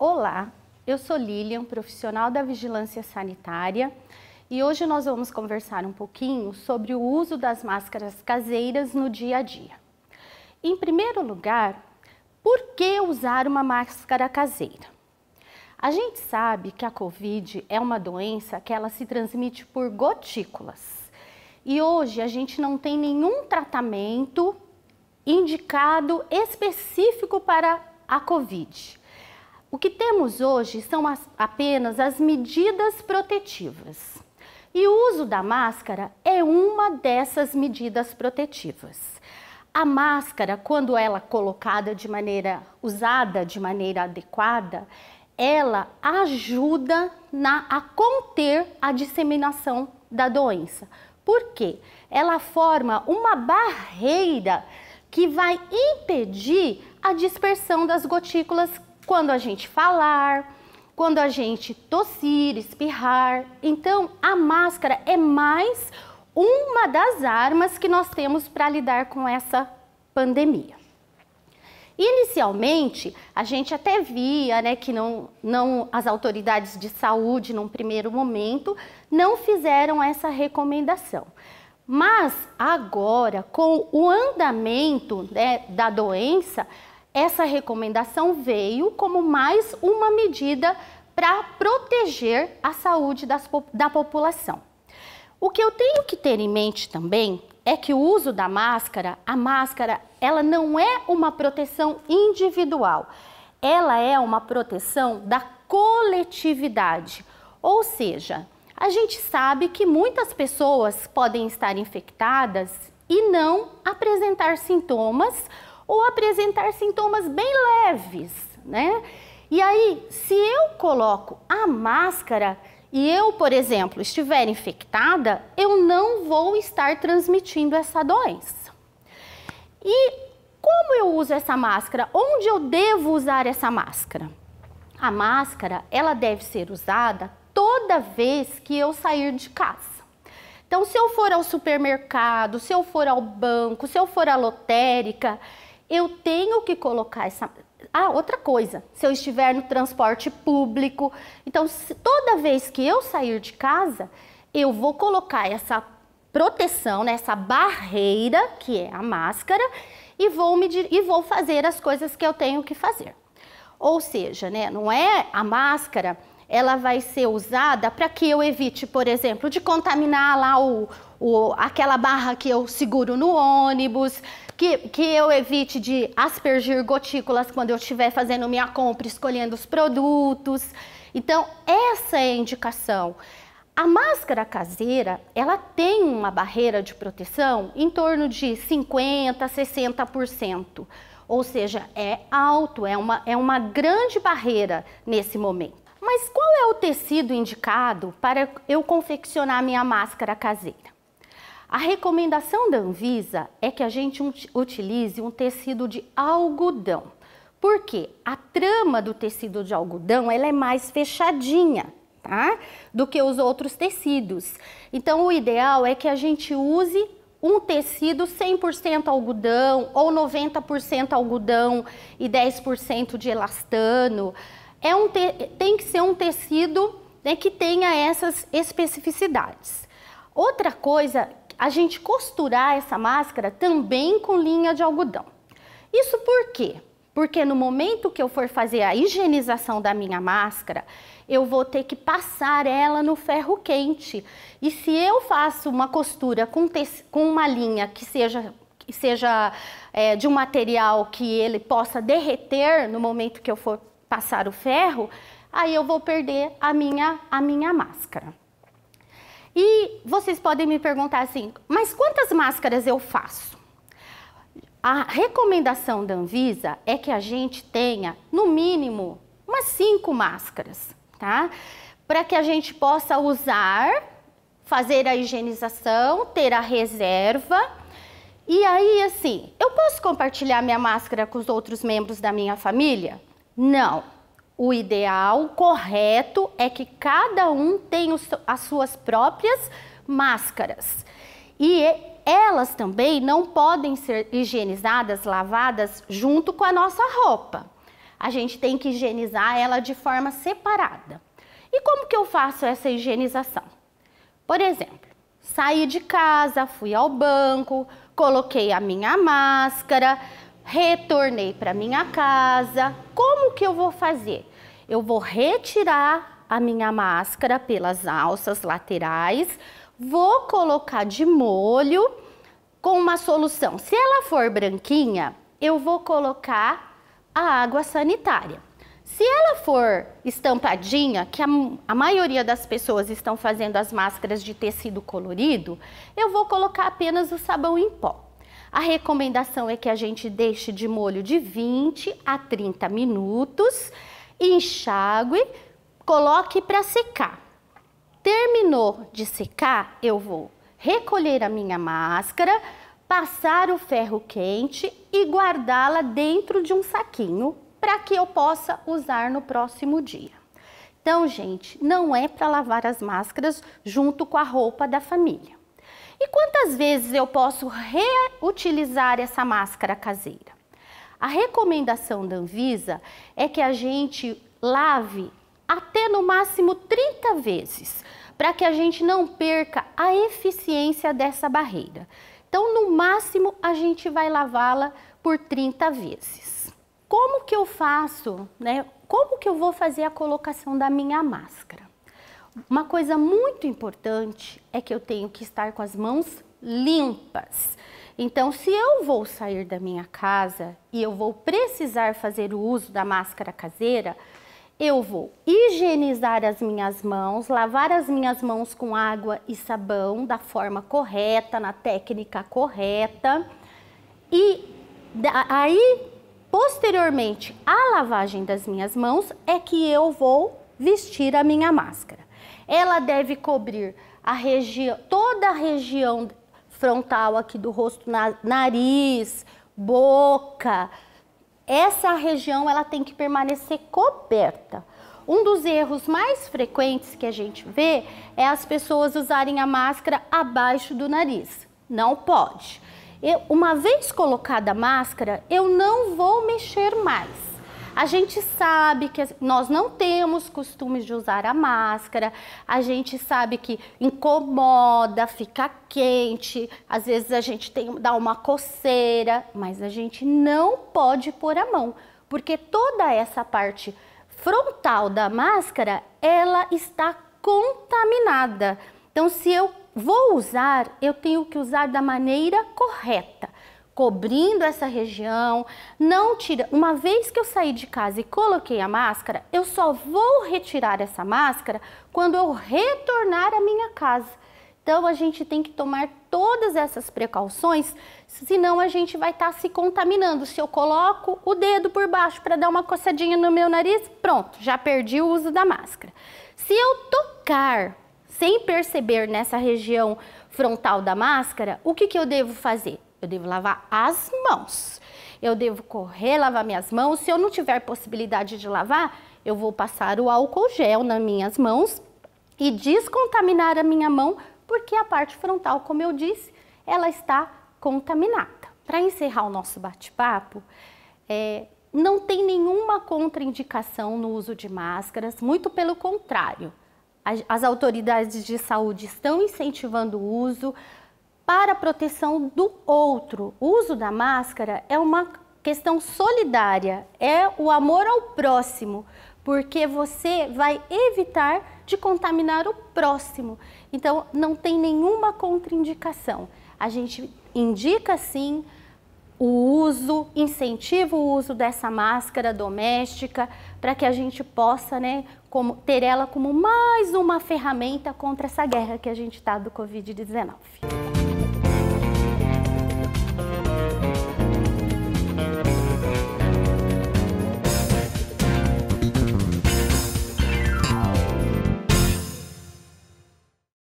Olá, eu sou Lilian, profissional da Vigilância Sanitária, e hoje nós vamos conversar um pouquinho sobre o uso das máscaras caseiras no dia a dia. Em primeiro lugar, por que usar uma máscara caseira? A gente sabe que a Covid é uma doença que ela se transmite por gotículas. E hoje a gente não tem nenhum tratamento indicado específico para a Covid. O que temos hoje são apenas as medidas protetivas. E o uso da máscara é uma dessas medidas protetivas. A máscara, quando ela é usada de maneira adequada, ela ajuda a conter a disseminação da doença. Por quê? Ela forma uma barreira que vai impedir a dispersão das gotículas quando a gente falar, quando a gente tossir, espirrar. Então, a máscara é mais uma das armas que nós temos para lidar com essa pandemia. Inicialmente, a gente até via, que as autoridades de saúde, num primeiro momento, não fizeram essa recomendação. Mas agora, com o andamento da doença, essa recomendação veio como mais uma medida para proteger a saúde da população. O que eu tenho que ter em mente também é que o uso da máscara, ela não é uma proteção individual, ela é uma proteção da coletividade. Ou seja, a gente sabe que muitas pessoas podem estar infectadas e não apresentar sintomas ou apresentar sintomas bem leves, E aí, se eu coloco a máscara e eu, por exemplo, estiver infectada, eu não vou estar transmitindo essa doença. E como eu uso essa máscara? Onde eu devo usar essa máscara? A máscara, ela deve ser usada toda vez que eu sair de casa. Então, se eu for ao supermercado, se eu for ao banco, se eu for à lotérica, eu tenho que colocar essa... outra coisa, se eu estiver no transporte público, então toda vez que eu sair de casa, eu vou colocar essa proteção, essa barreira, que é a máscara, e vou fazer as coisas que eu tenho que fazer. Ou seja, não é a máscara, ela vai ser usada para que eu evite, por exemplo, de contaminar lá aquela barra que eu seguro no ônibus, que eu evite de aspergir gotículas quando eu estiver fazendo minha compra, escolhendo os produtos. Então, essa é a indicação. A máscara caseira, ela tem uma barreira de proteção em torno de 50% a 60%. Ou seja, é alto, é uma grande barreira nesse momento. Mas qual é o tecido indicado para eu confeccionar minha máscara caseira? A recomendação da Anvisa é que a gente utilize um tecido de algodão. Por quê? A trama do tecido de algodão ela é mais fechadinha, do que os outros tecidos. Então, o ideal é que a gente use um tecido 100% algodão ou 90% algodão e 10% de elastano. Tem que ser um tecido que tenha essas especificidades. Outra coisa, a gente costurar essa máscara também com linha de algodão. Isso por quê? Porque no momento que eu for fazer a higienização da minha máscara, eu vou ter que passar ela no ferro quente. E se eu faço uma costura com uma linha que seja de um material que ele possa derreter no momento que eu for passar o ferro, aí eu vou perder a minha máscara. E vocês podem me perguntar assim, mas quantas máscaras eu faço? A recomendação da Anvisa é que a gente tenha, no mínimo, umas 5 máscaras, Para que a gente possa usar, fazer a higienização, ter a reserva. E aí, assim, eu posso compartilhar minha máscara com os outros membros da minha família? Não. O ideal, correto, é que cada um tenha as suas próprias máscaras. E elas também não podem ser higienizadas, lavadas junto com a nossa roupa. a gente tem que higienizar ela de forma separada. E como que eu faço essa higienização? Por exemplo, saí de casa, fui ao banco, coloquei a minha máscara, retornei para minha casa. Como que eu vou fazer? Eu vou retirar a minha máscara pelas alças laterais, vou colocar de molho com uma solução. Se ela for branquinha, eu vou colocar a água sanitária. Se ela for estampadinha, que a maioria das pessoas estão fazendo as máscaras de tecido colorido, eu vou colocar apenas o sabão em pó. A recomendação é que a gente deixe de molho de 20 a 30 minutos, enxague, coloque para secar. Terminou de secar, eu vou recolher a minha máscara, passar o ferro quente e guardá-la dentro de um saquinho para que eu possa usar no próximo dia. Então, gente, não é para lavar as máscaras junto com a roupa da família. E quantas vezes eu posso reutilizar essa máscara caseira? A recomendação da Anvisa é que a gente lave até no máximo 30 vezes, para que a gente não perca a eficiência dessa barreira. Então, no máximo, a gente vai lavá-la por 30 vezes. Como que eu faço, né? Como que eu vou fazer a colocação da minha máscara? Uma coisa muito importante é que eu tenho que estar com as mãos limpas. Então, se eu vou sair da minha casa e eu vou precisar fazer o uso da máscara caseira, eu vou higienizar as minhas mãos, lavar as minhas mãos com água e sabão da forma correta, na técnica correta. E aí, posteriormente à lavagem das minhas mãos, é que eu vou vestir a minha máscara. Ela deve cobrir toda a região frontal aqui do rosto, nariz, boca. Essa região ela tem que permanecer coberta. Um dos erros mais frequentes que a gente vê é as pessoas usarem a máscara abaixo do nariz. Não pode. Uma vez colocada a máscara, eu não vou mexer mais. A gente sabe que nós não temos costume de usar a máscara, a gente sabe que incomoda, fica quente, às vezes a gente dá uma coceira, mas a gente não pode pôr a mão, porque toda essa parte frontal da máscara, ela está contaminada. Então, se eu vou usar, eu tenho que usar da maneira correta, cobrindo essa região, não tira. Uma vez que eu saí de casa e coloquei a máscara, eu só vou retirar essa máscara quando eu retornar à minha casa. Então, a gente tem que tomar todas essas precauções, senão a gente vai estar se contaminando. Se eu coloco o dedo por baixo para dar uma coçadinha no meu nariz, pronto, já perdi o uso da máscara. Se eu tocar sem perceber nessa região frontal da máscara, o que eu devo fazer? Eu devo lavar as mãos. Eu devo correr, lavar minhas mãos. Se eu não tiver possibilidade de lavar, eu vou passar o álcool gel nas minhas mãos e descontaminar a minha mão, porque a parte frontal, como eu disse, ela está contaminada. Para encerrar o nosso bate-papo, não tem nenhuma contraindicação no uso de máscaras, muito pelo contrário. As autoridades de saúde estão incentivando o uso para a proteção do outro. O uso da máscara é uma questão solidária, é o amor ao próximo, porque você vai evitar de contaminar o próximo. Então, não tem nenhuma contraindicação. A gente indica sim o uso, incentiva o uso dessa máscara doméstica para que a gente possa, ter ela como mais uma ferramenta contra essa guerra que a gente está do Covid-19.